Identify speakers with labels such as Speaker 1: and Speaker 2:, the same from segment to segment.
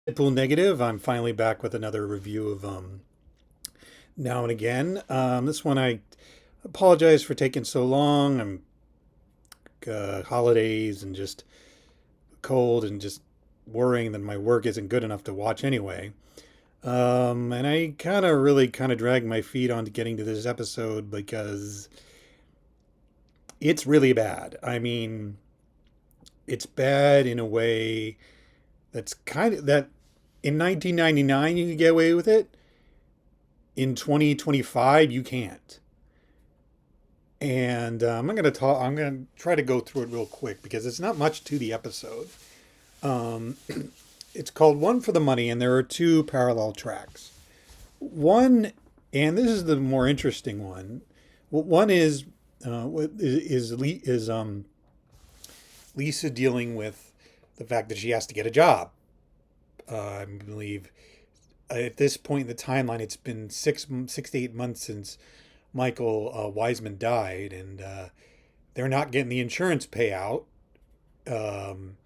Speaker 1: Deadpool Negative. I'm finally back with another review of Now and Again. This one I apologize for taking so long. I'm holidays and just cold and just worrying that my work isn't good enough to watch anyway. And I really dragged my feet onto getting to this episode because it's really bad. I mean, it's bad in a way that's that in 1999 you could get away with it. In 2025 you can't. And I'm going to try to go through it real quick because it's not much to the episode. um, it's called One for the Money, and there are two parallel tracks. One, and this is the more interesting one. One is Lisa dealing with the fact that she has to get a job. I believe at this point in the timeline, it's been 6 to 8 months since Michael Wiseman died, and they're not getting the insurance payout. Um,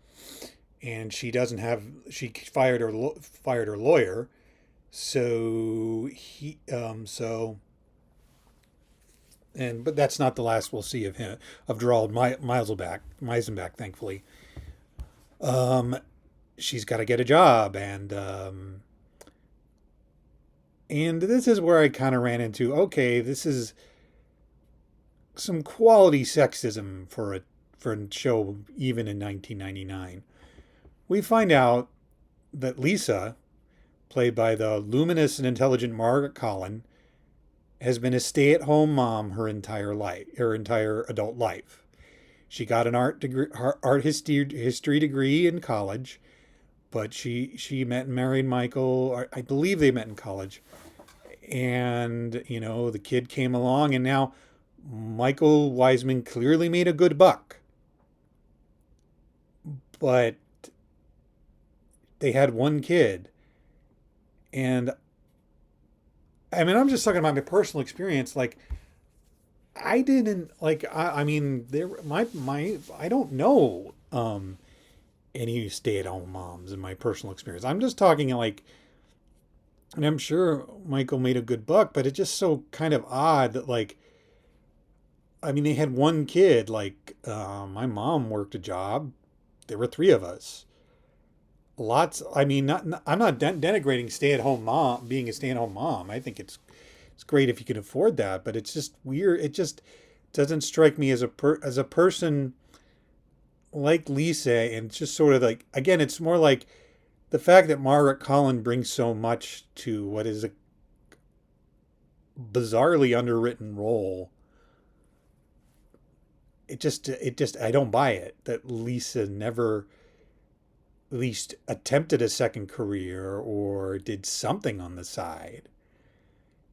Speaker 1: and she fired her lawyer, so he so and but that's not the last we'll see of him, of Gerald Meisenbach, thankfully. Um, she's got to get a job, and this is where I kind of ran into, okay, this is some quality sexism for a show even in 1999. We find out that Lisa, played by the luminous and intelligent Margaret Collin, has been a stay-at-home mom her entire adult life. She got an art history degree in college, but she met and married Michael. I believe they met in college, and the kid came along, and now Michael Wiseman clearly made a good buck, but they had one kid, and I mean, I'm just talking about my personal experience. Like, I didn't like. I mean, there my I don't know any stay-at-home moms in my personal experience. I'm just talking like, and I'm sure Michael made a good buck, but it's just so kind of odd that, like, I mean, they had one kid. Like, my mom worked a job. There were three of us. Lots. I mean, I'm not denigrating stay-at-home mom being a stay-at-home mom. I think it's great if you can afford that, but it's just weird. It just doesn't strike me as as a person like Lisa, and it's just sort of like, again, it's more like the fact that Margaret Collin brings so much to what is a bizarrely underwritten role. It just I don't buy it that Lisa never at least attempted a second career or did something on the side.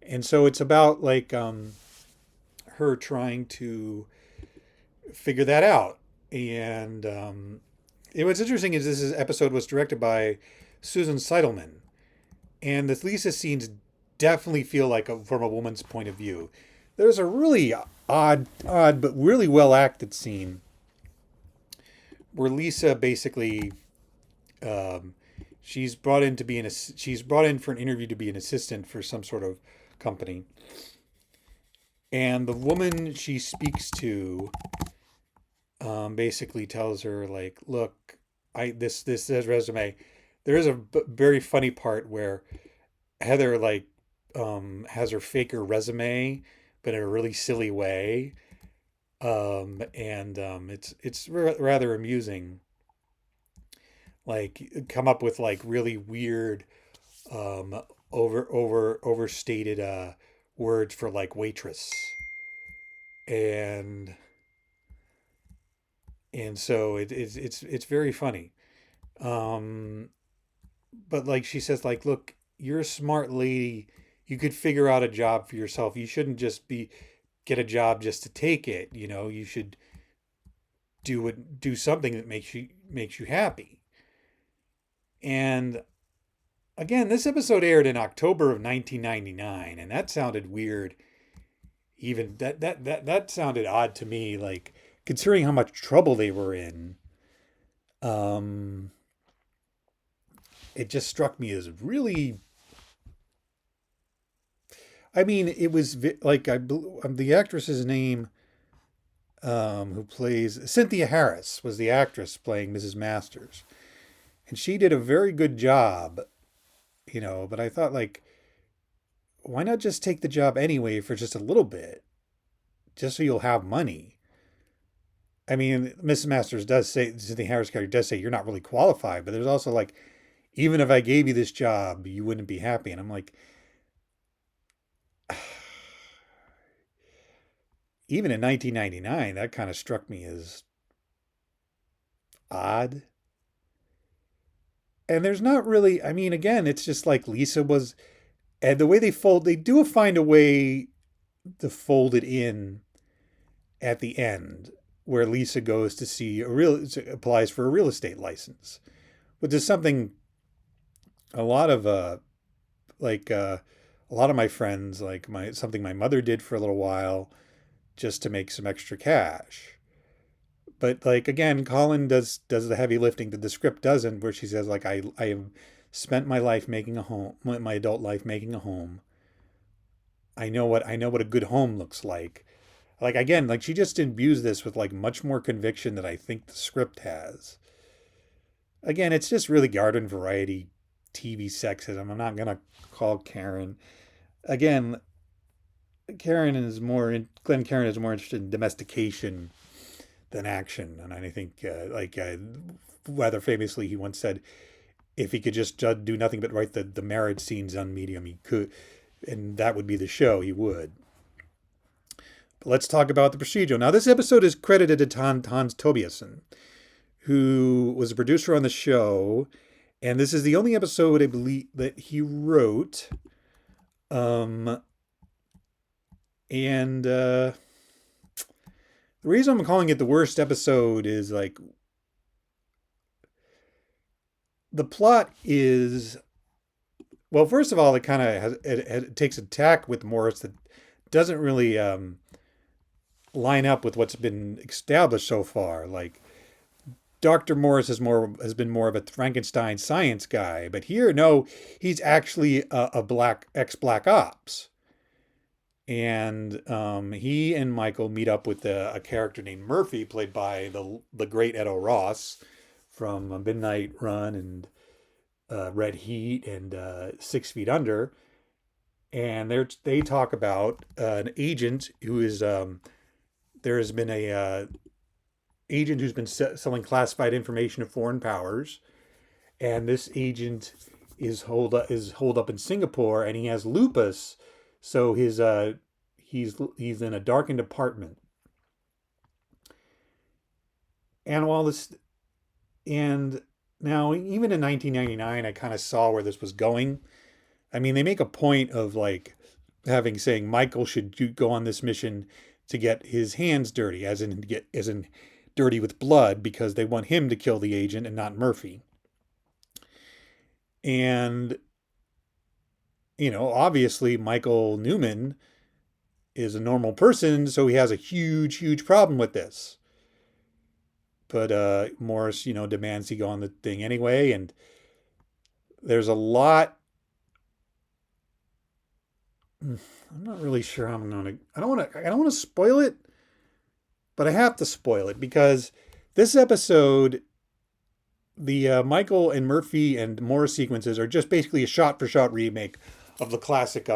Speaker 1: And so it's about like her trying to figure that out. And what's interesting is episode was directed by Susan Seidelman, and the Lisa scenes definitely feel like from a woman's point of view. There's a really odd but really well acted scene where Lisa basically um, she's brought in for an interview to be an assistant for some sort of company, and the woman she speaks to basically tells her, like, look, I this says resume. There is a very funny part where Heather, like, has her fake her resume, but in a really silly way, and it's rather amusing. Like, come up with like really weird, um, overstated words for like waitress, and so it's very funny. Um, but like she says, like, look, you're a smart lady. You could figure out a job for yourself. You shouldn't just be get a job just to take it. You should do something that makes you happy. And again, this episode aired in October of 1999, and that sounded weird. Even that sounded odd to me, like, considering how much trouble they were in. Um, it just struck me as really. I mean, it was like the actress's name, who plays Cynthia Harris, was the actress playing Mrs. Masters, and she did a very good job, you know. But I thought, like, why not just take the job anyway for just a little bit, just so you'll have money? I mean, Mrs. Masters does say, Cynthia Harris character does say you're not really qualified, but there's also like, even if I gave you this job, you wouldn't be happy. And I'm like, even in 1999, that kind of struck me as odd. And there's not really, I mean, again, it's just like Lisa was, and the way they do find a way to fold it in at the end where Lisa goes to see applies for a real estate license, which is something a lot of, like, a lot of my friends, like something my mother did for a little while just to make some extra cash. But like again, Colin does the heavy lifting that the script doesn't, where she says like I have spent my life making a home, my adult life making a home. I know what a good home looks like. Like again, like she just imbues this with like much more conviction than I think the script has. Again, it's just really garden variety TV sexism. I'm not gonna call Karen again. Glenn Karen is more interested in domestication than action. And I think, rather famously, he once said, if he could just do nothing but write the marriage scenes on Medium, he could, and that would be the show, he would. But let's talk about the procedural. Now, this episode is credited to Hans Tobeason, who was a producer on the show, and this is the only episode, I believe, that he wrote. The reason I'm calling it the worst episode is like the plot is, well, first of all, it kind of it takes a tack with Morris that doesn't really line up with what's been established so far. Like Dr. Morris has been more of a Frankenstein science guy, but here, no, he's actually a black ops. And he and Michael meet up with a character named Murphy, played by the great Edo Ross from Midnight Run and Red Heat and 6 Feet Under. And they talk about an agent who is there has been a agent who's been selling classified information to foreign powers, and this agent is holed up in Singapore, and he has lupus. So he's in a darkened apartment, and now even in 1999, I kind of saw where this was going. I mean, they make a point of like saying Michael should go on this mission to get his hands dirty, as in dirty with blood, because they want him to kill the agent and not Murphy. And you know, obviously Michael Newman is a normal person, so he has a huge problem with this. But Morris, you know, demands he go on the thing anyway, and there's a lot. I'm not really sure how I'm gonna. I don't want to spoil it, but I have to spoil it because this episode, the Michael and Murphy and Morris sequences are just basically a shot-for-shot remake of the classic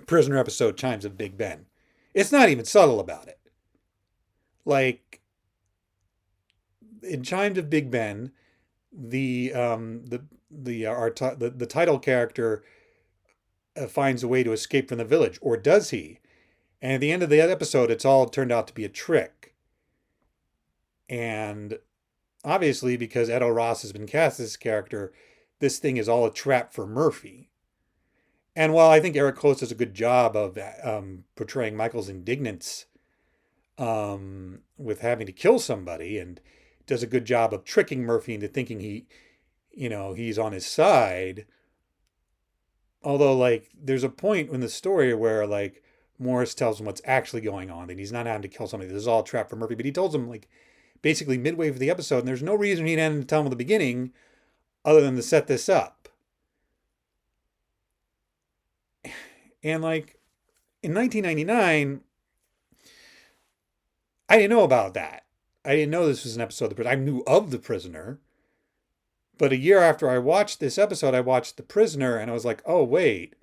Speaker 1: prisoner episode Chimes of Big Ben. It's not even subtle about it. Like in Chimes of Big Ben, the title character finds a way to escape from the village, or does he? And at the end of the episode, it's all turned out to be a trick. And obviously, because Edo Ross has been cast as this character, this thing is all a trap for Murphy. And while I think Eric Close does a good job of portraying Michael's indignance with having to kill somebody, and does a good job of tricking Murphy into thinking he's on his side. Although, like, there's a point in the story where, like, Morris tells him what's actually going on, and he's not having to kill somebody. This is all a trap for Murphy. But he tells him, like, basically midway through the episode, and there's no reason he didn't tell him at the beginning, other than to set this up. And like in 1999, I didn't know about that. I didn't know this was an episode of The Prisoner. I knew of The Prisoner. But a year after I watched this episode, I watched The Prisoner and I was like, oh, wait,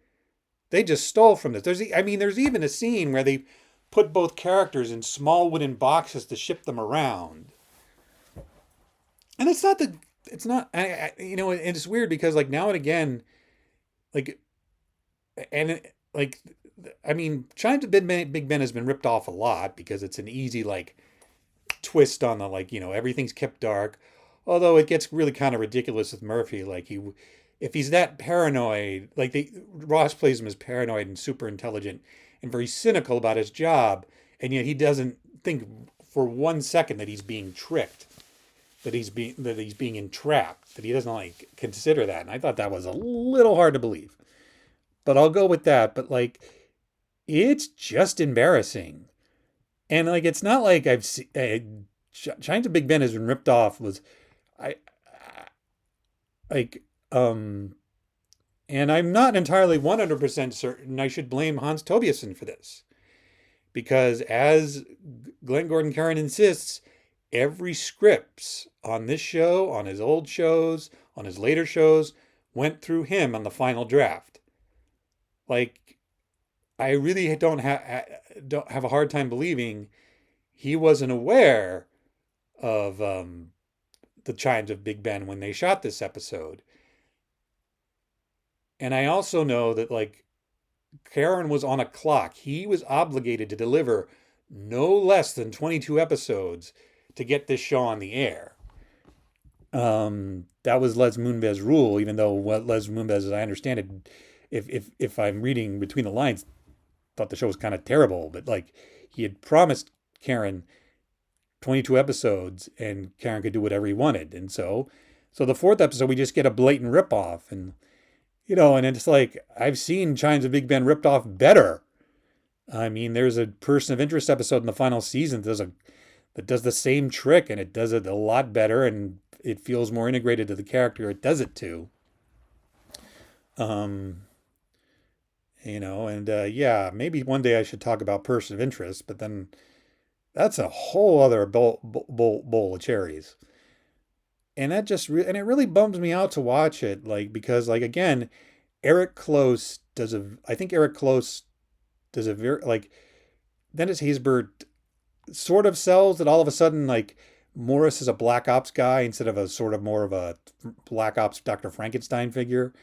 Speaker 1: they just stole from this. There's even a scene where they put both characters in small wooden boxes to ship them around. And it's not, and it's weird because like now and again, like, and like, I mean, Chimes of Big Ben has been ripped off a lot because it's an easy like twist on the like, everything's kept dark. Although it gets really kind of ridiculous with Murphy, like if he's that paranoid, like Ross plays him as paranoid and super intelligent and very cynical about his job, and yet he doesn't think for 1 second that he's being tricked, that he's being entrapped, that he doesn't like consider that. And I thought that was a little hard to believe, but I'll go with that. But like, it's just embarrassing, and like it's not like I've seen. Chimes of Big Ben has been ripped off. I like and I'm not entirely 100% certain I should blame Hans Tobeason for this, because as Glenn Gordon Caron insists, every scripts on this show, on his old shows, on his later shows, went through him on the final draft. Like, I really don't have a hard time believing he wasn't aware of the Chimes of Big Ben when they shot this episode. And I also know that like Caron was on a clock. He was obligated to deliver no less than 22 episodes to get this show on the air. That was Les Moonves' rule, even though what Les Moonves, as I understand it, if I'm reading between the lines, thought the show was kind of terrible, but like he had promised Caron 22 episodes and Caron could do whatever he wanted. And so the fourth episode, we just get a blatant ripoff. And, and it's like, I've seen Chimes of Big Ben ripped off better. I mean, there's a Person of Interest episode in the final season that does the same trick, and it does it a lot better, and it feels more integrated to the character it does it to. Yeah, maybe one day I should talk about Person of Interest, but then that's a whole other bowl of cherries. And that and it really bums me out to watch it, like, because like, again, I think Eric Close does a very, like, Dennis Haysbert sort of sells that all of a sudden, like, Morris is a Black Ops guy instead of a sort of more of a Black Ops Dr. Frankenstein figure.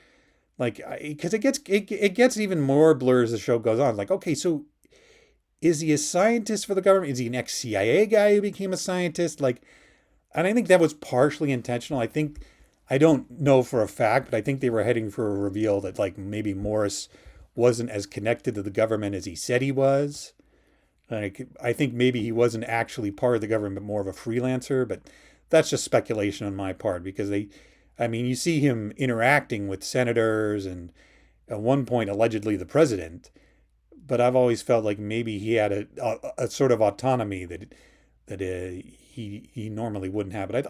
Speaker 1: Like, because it gets even more blurred as the show goes on. Like, okay, so is he a scientist for the government? Is he an ex-CIA guy who became a scientist? Like, and I think that was partially intentional. I don't know for a fact, but I think they were heading for a reveal that like maybe Morris wasn't as connected to the government as he said he was. Like, I think maybe he wasn't actually part of the government, but more of a freelancer. But that's just speculation on my part, because you see him interacting with senators and at one point allegedly the president. But I've always felt like maybe he had a sort of autonomy that he normally wouldn't have. But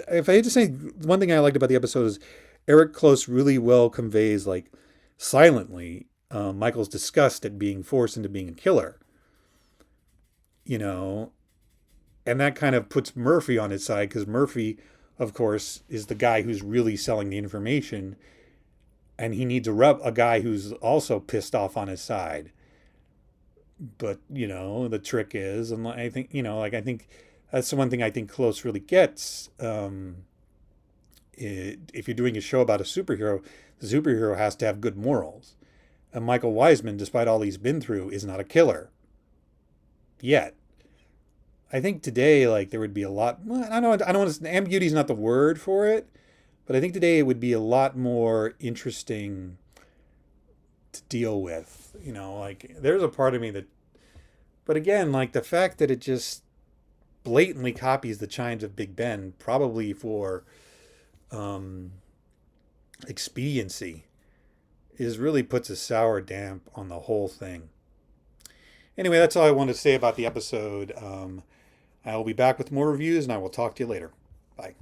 Speaker 1: if I had to say one thing I liked about the episode is Eric Close really well conveys, like, silently, Michael's disgust at being forced into being a killer. And that kind of puts Murphy on his side, because Murphy, of course, is the guy who's really selling the information, and he needs a guy who's also pissed off on his side. But, the trick is, and I think, I think that's the one thing I think Close really gets. If you're doing a show about a superhero, the superhero has to have good morals. And Michael Wiseman, despite all he's been through, is not a killer. Yet. I think today, like, there would be a lot, I don't want to, ambiguity is not the word for it, but I think today it would be a lot more interesting to deal with. Like, there's a part of me that, but again, like, the fact that it just blatantly copies the Chimes of Big Ben, probably for expediency, really puts a sour damp on the whole thing. Anyway, that's all I wanted to say about the episode. I will be back with more reviews, and I will talk to you later. Bye.